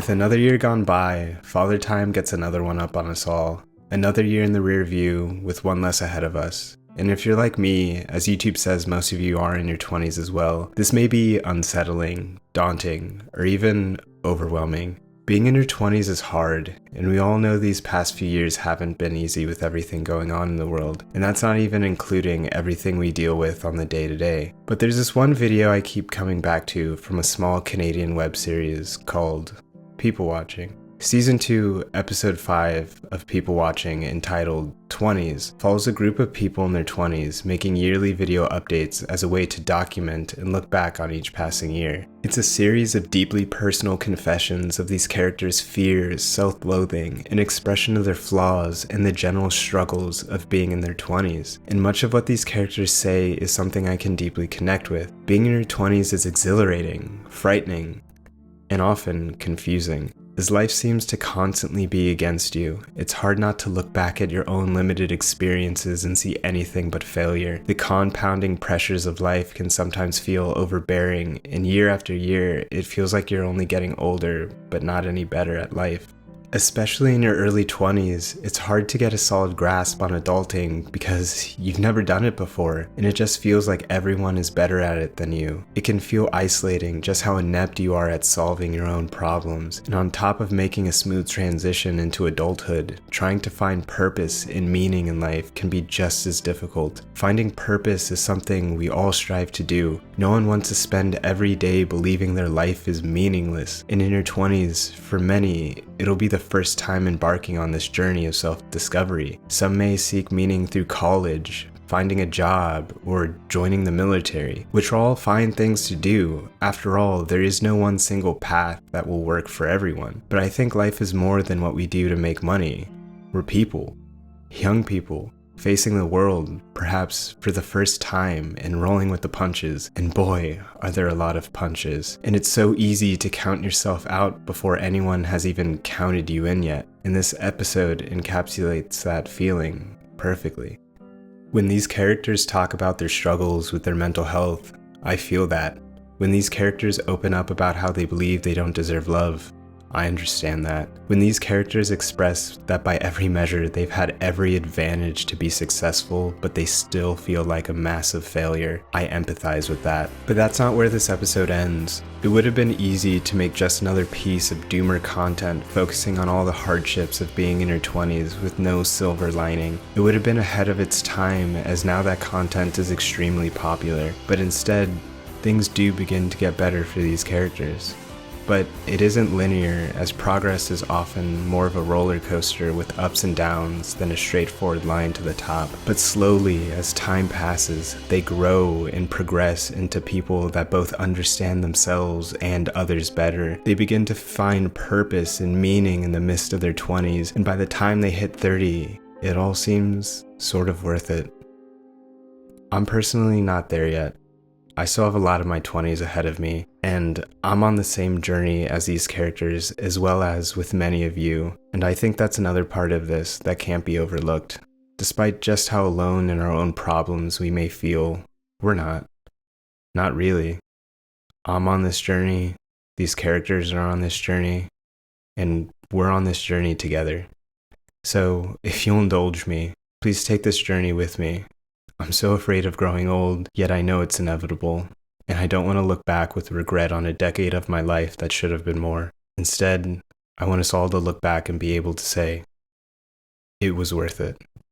With another year gone by, Father Time gets another one up on us all. Another year in the rear view, with one less ahead of us. And if you're like me, as YouTube says most of you are in your 20s as well, this may be unsettling, daunting, or even overwhelming. Being in your 20s is hard, and we all know these past few years haven't been easy with everything going on in the world, and that's not even including everything we deal with on the day-to-day. But there's this one video I keep coming back to from a small Canadian web series called People Watching. Season 2, Episode 5 of People Watching, entitled 20s, follows a group of people in their 20s making yearly video updates as a way to document and look back on each passing year. It's a series of deeply personal confessions of these characters' fears, self-loathing, an expression of their flaws, and the general struggles of being in their 20s. And much of what these characters say is something I can deeply connect with. Being in your 20s is exhilarating, frightening, and often confusing. As life seems to constantly be against you, it's hard not to look back at your own limited experiences and see anything but failure. The compounding pressures of life can sometimes feel overbearing, and year after year, it feels like you're only getting older, but not any better at life. Especially in your early 20s, it's hard to get a solid grasp on adulting because you've never done it before, and it just feels like everyone is better at it than you. It can feel isolating just how inept you are at solving your own problems, and on top of making a smooth transition into adulthood, trying to find purpose and meaning in life can be just as difficult. Finding purpose is something we all strive to do. No one wants to spend every day believing their life is meaningless, and in your 20s, for many, it'll be the first time embarking on this journey of self-discovery. Some may seek meaning through college, finding a job, or joining the military, which are all fine things to do. After all, there is no one single path that will work for everyone. But I think life is more than what we do to make money. We're people, young people, facing the world, perhaps for the first time, and rolling with the punches. And boy, are there a lot of punches. And it's so easy to count yourself out before anyone has even counted you in yet. And this episode encapsulates that feeling perfectly. When these characters talk about their struggles with their mental health, I feel that. When these characters open up about how they believe they don't deserve love, I understand that. When these characters express that by every measure they've had every advantage to be successful, but they still feel like a massive failure, I empathize with that. But that's not where this episode ends. It would have been easy to make just another piece of doomer content focusing on all the hardships of being in your 20s with no silver lining. It would have been ahead of its time, as now that content is extremely popular. But instead, things do begin to get better for these characters. But it isn't linear, as progress is often more of a roller coaster with ups and downs than a straightforward line to the top. But slowly, as time passes, they grow and progress into people that both understand themselves and others better. They begin to find purpose and meaning in the midst of their 20s, and by the time they hit 30, it all seems sort of worth it. I'm personally not there yet. I still have a lot of my 20s ahead of me, and I'm on the same journey as these characters as well as with many of you, and I think that's another part of this that can't be overlooked. Despite just how alone in our own problems we may feel, we're not. Not really. I'm on this journey, these characters are on this journey, and we're on this journey together. So, if you'll indulge me, please take this journey with me. I'm so afraid of growing old, yet I know it's inevitable, and I don't want to look back with regret on a decade of my life that should have been more. Instead, I want us all to look back and be able to say, it was worth it.